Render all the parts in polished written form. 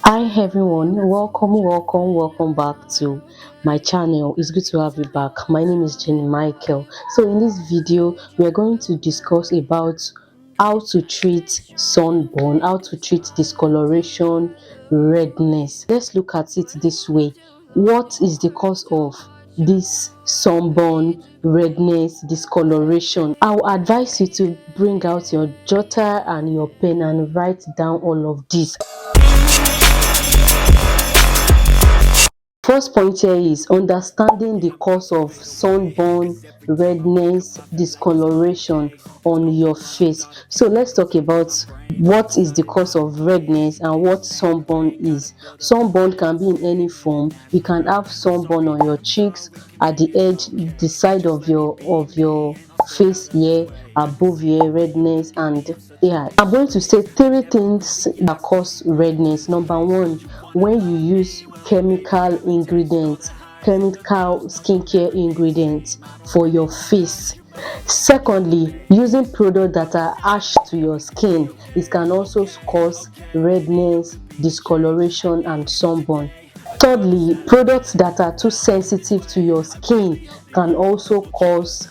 Hi everyone, welcome back to my channel. It's good to have you back. My name is Jenny Michael. So in this video we are going to discuss about how to treat sunburn, how to treat discoloration, redness. Let's look at it this way. What is the cause of this sunburn, redness, discoloration? I will advise you to bring out your jotter and your pen and write down all of this. First point here is understanding the cause of sunburn, redness, discoloration on your face. So let's talk about what is the cause of redness and what sunburn is. Sunburn can be in any form. You can have sunburn on your cheeks, at the edge, the side of your face here, above here, redness. And yeah, I'm going to say three things that cause redness. Number one, when you use chemical ingredients, chemical skincare ingredients for your face. Secondly, using products that are harsh to your skin, it can also cause redness, discoloration and sunburn. Thirdly, products that are too sensitive to your skin can also cause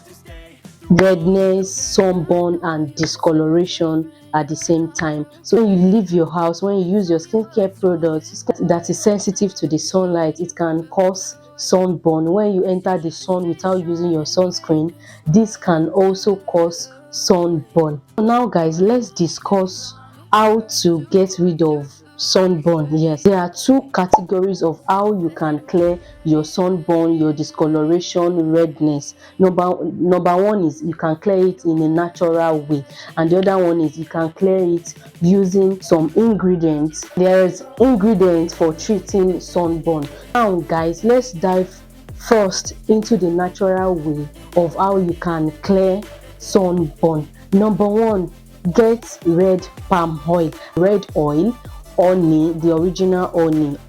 redness, sunburn and discoloration at the same time. So when you leave your house, when you use your skincare products that is sensitive to the sunlight, it can cause sunburn. When you enter the sun without using your sunscreen, this can also cause sunburn. Now guys, let's discuss how to get rid of sunburn. Yes, there are two categories of how you can clear your sunburn, your discoloration, redness. Number one is you can clear it in a natural way, and the other one is you can clear it using some ingredients. There is ingredients for treating sunburn. Now guys, let's dive first into the natural way of how you can clear sunburn. Number one, get red palm oil. Red oil, honey, the original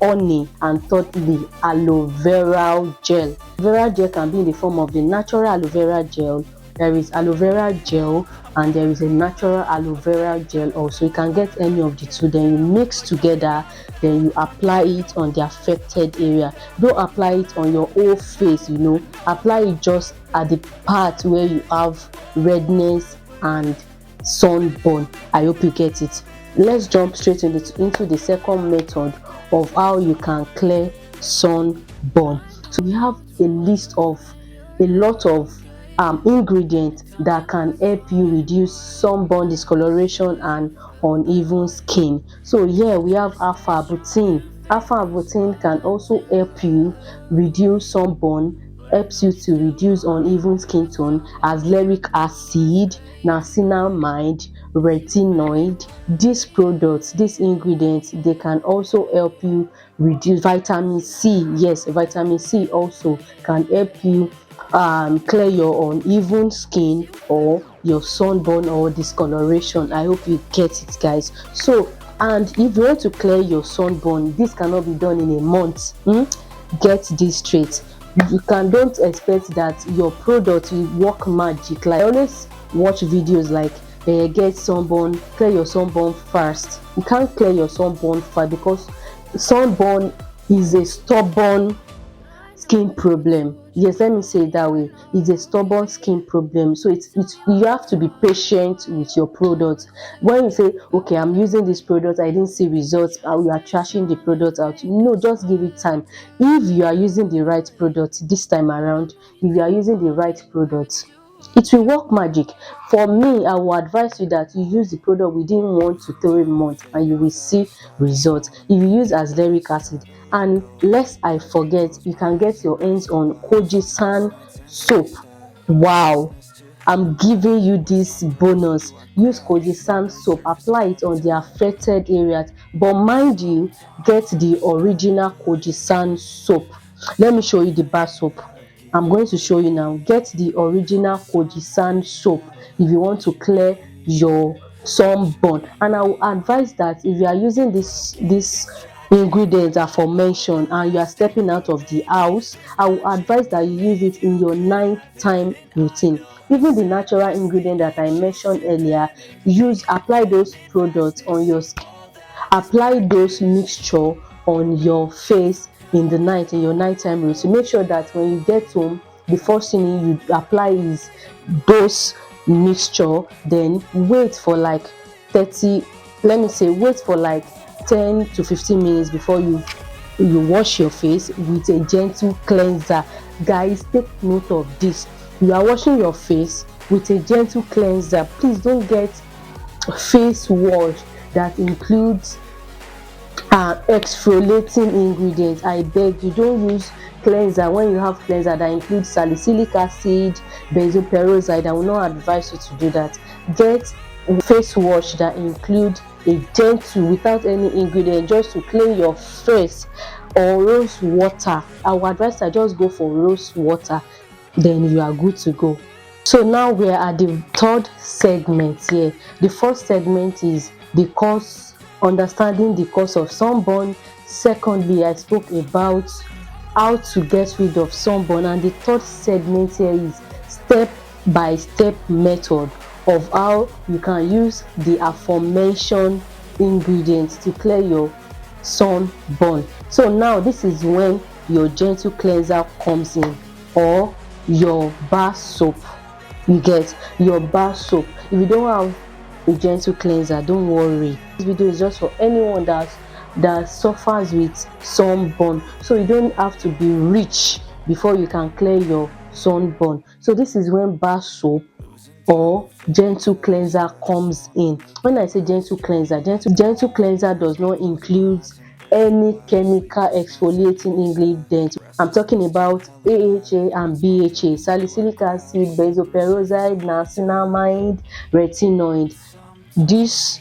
honey, and thirdly, aloe vera gel. Aloe vera gel can be in the form of the natural aloe vera gel. There is aloe vera gel and there is a natural aloe vera gel also. You can get any of the two, then you mix together, then you apply it on the affected area. Don't apply it on your whole face, apply it just at the part where you have redness and sunburn. I hope you get it. Let's jump straight into the second method of how you can clear sunburn. So we have a list of a lot of ingredients that can help you reduce sunburn, discoloration and uneven skin. So here we have alpha-butene. Alpha-butene can also help you reduce sunburn, helps you to reduce uneven skin tone. Azelaic acid, niacinamide, retinoid. These products, these ingredients, they can also help you reduce vitamin C. Yes, vitamin C also can help you clear your uneven skin or your sunburn or discoloration. I hope you get it, guys. So, and if you want to clear your sunburn, this cannot be done in a month. Get this straight. Don't expect that your product will work magic. Like I always watch videos like get sunburn, clear your sunburn fast. You can't clear your sunburn fast because sunburn is a stubborn skin problem. Yes, let me say it that way. It's a stubborn skin problem. So you have to be patient with your product. When you say, okay, I'm using this product, I didn't see results, and you are trashing the product out, no, just give it time. If you are using the right product this time around, if you are using the right product, it will work magic. For me, I will advise you that you use the product within 1 to 3 months and you will see results. If you use azelaic acid, and lest I forget, you can get your hands on Kojisan soap. Wow, I'm giving you this bonus. Use Kojisan soap, apply it on the affected areas, but mind you, get the original Kojisan soap. Let me show you the bar soap. I'm going to show you now. Get the original Kojisan soap if you want to clear your sunburn. And I will advise that if you are using this ingredients aforementioned and you are stepping out of the house, I will advise that you use it in your nighttime routine. Even the natural ingredient that I mentioned earlier, apply those products on your skin. apply those mixture on your face in the night, in your nighttime routine. Make sure that when you get home, the first thing you apply is those mixture, then wait for like 30, let me say wait for like 10 to 15 minutes before you wash your face with a gentle cleanser. Guys, take note of this. You are washing your face with a gentle cleanser. Please don't get face wash that includes exfoliating ingredients. I beg you, don't use cleanser when you have cleanser that includes salicylic acid, benzoperoxide. I will not advise you to do that. Get face wash that include a gentle, without any ingredient, just to clean your face, or rose water. I would advise that just go for rose water, then you are good to go. So now we are at the third segment here. The first segment is the cause, understanding the cause of sunburn. Secondly, I spoke about how to get rid of sunburn, and the third segment here is step by step method of how you can use the aforementioned ingredients to clear your sunburn. So now this is when your gentle cleanser comes in, or your bar soap. You get your bar soap. If you don't have a gentle cleanser, don't worry. This video is just for anyone that suffers with sunburn, so you don't have to be rich before you can clear your sunburn. So this is when bar soap or gentle cleanser comes in. When I say gentle cleanser, gentle cleanser does not include any chemical exfoliating ingredient. I'm talking about AHA and BHA, salicylic acid, benzoperoxide, niacinamide, retinoid. These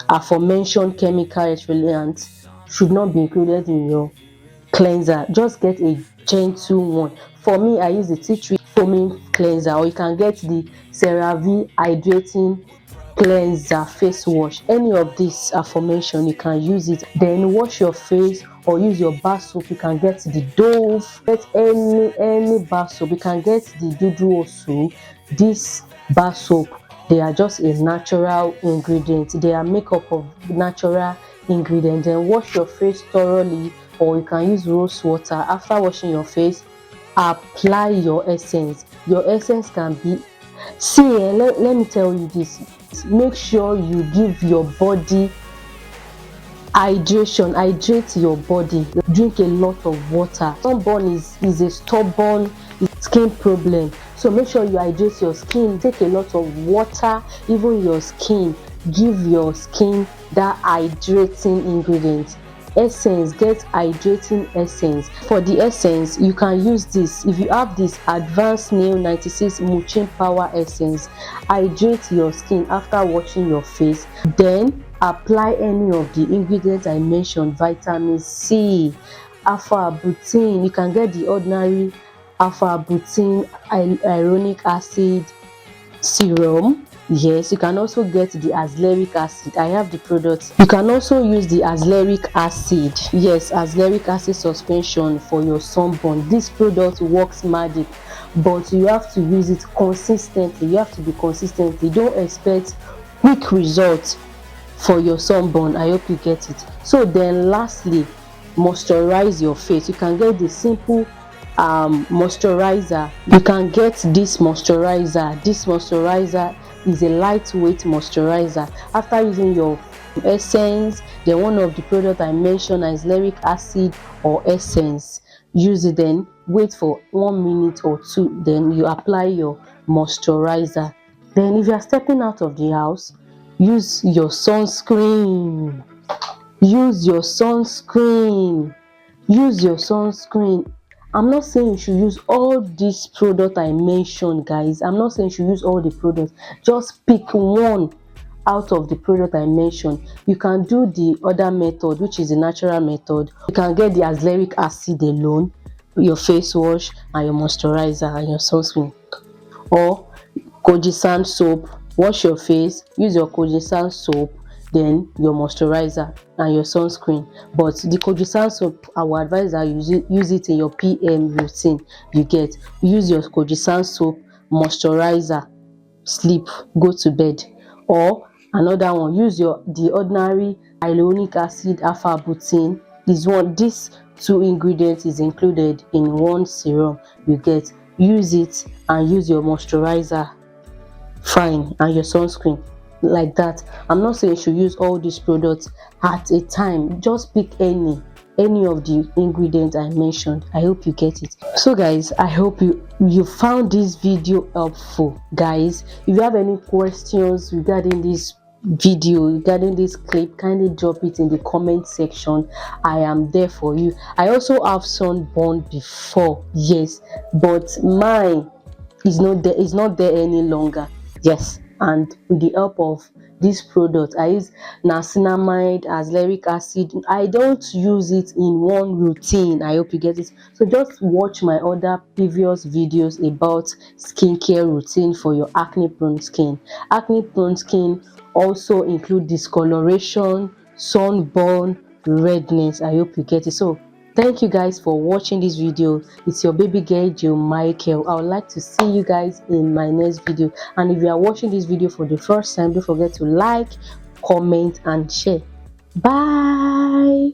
aforementioned chemical exfoliants should not be included in your cleanser. Just get a gentle one. For me, I use the tea tree foaming cleanser, or you can get the CeraVe hydrating cleanser face wash. Any of these aforementioned, you can use it. Then wash your face or use your bar soap. You can get the Dove, get any bar soap. You can get the Dudu also. This bar soap, they are just a natural ingredient. They are made up of natural ingredients. Then wash your face thoroughly, or you can use rose water. After washing your face, apply your essence. Your essence can be, see, let me tell you this. Make sure you give your body hydration. Hydrate your body. Drink a lot of water. Sunburn is a stubborn skin problem, so make sure you hydrate your skin. Take a lot of water. Even your skin, give your skin that hydrating ingredient. Essence, get hydrating essence. For the essence, you can use this. If you have this advanced nail 96 mulching power essence, hydrate your skin after washing your face, then apply any of the ingredients I mentioned. Vitamin C, alpha butane. You can get the ordinary alpha butane hyaluronic acid serum. Yes, you can also get the azelaic acid. I have the product. You can also use the azelaic acid. Yes, azelaic acid suspension for your sunburn. This product works magic, but you have to use it consistently. You have to be consistent. You don't expect quick results for your sunburn. I hope you get it. So then lastly, moisturize your face. You can get the simple moisturizer. You can get this moisturizer. This moisturizer is a lightweight moisturizer. After using your essence, then one of the product I mentioned, azelaic acid or essence, use it, then wait for 1 minute or 2, then you apply your moisturizer. Then if you are stepping out of the house, use your sunscreen. Use your sunscreen. Use your sunscreen. I'm not saying you should use all this product I mentioned, guys. I'm not saying you should use all the products. Just pick one out of the product I mentioned. You can do the other method, which is the natural method. You can get the azelaic acid alone, your face wash and your moisturizer and your sunscreen, or Kojisan soap. Wash your face, use your Kojisan soap, then your moisturizer and your sunscreen. But the Kojisan soap, I would advise that you use it in your PM routine. You get, use your Kojisan soap, moisturizer, sleep, go to bed. Or Another one, use the ordinary hyaluronic acid alpha butane. These 2 ingredients is included in one serum. You get, use it and use your moisturizer fine and your sunscreen like that. I'm not saying you should use all these products at a time. Just pick any of the ingredients I mentioned. I hope you get it. So guys, I hope you found this video helpful. Guys, if you have any questions regarding this video, regarding this clip, kindly drop it in the comment section. I am there for you. I also have Sunburn before, yes, but mine is not there any longer. Yes, and with the help of this product, I use niacinamide, azelaic acid. I don't use it in one routine. I hope you get it. So just watch my other previous videos about skincare routine for your acne prone skin. Acne prone skin also include discoloration, sunburn, redness. I hope you get it. So thank you guys for watching this video. It's your baby girl Jill Michael. I would like to see you guys in my next video. And if you are watching this video for the first time, don't forget to like, comment and share. Bye.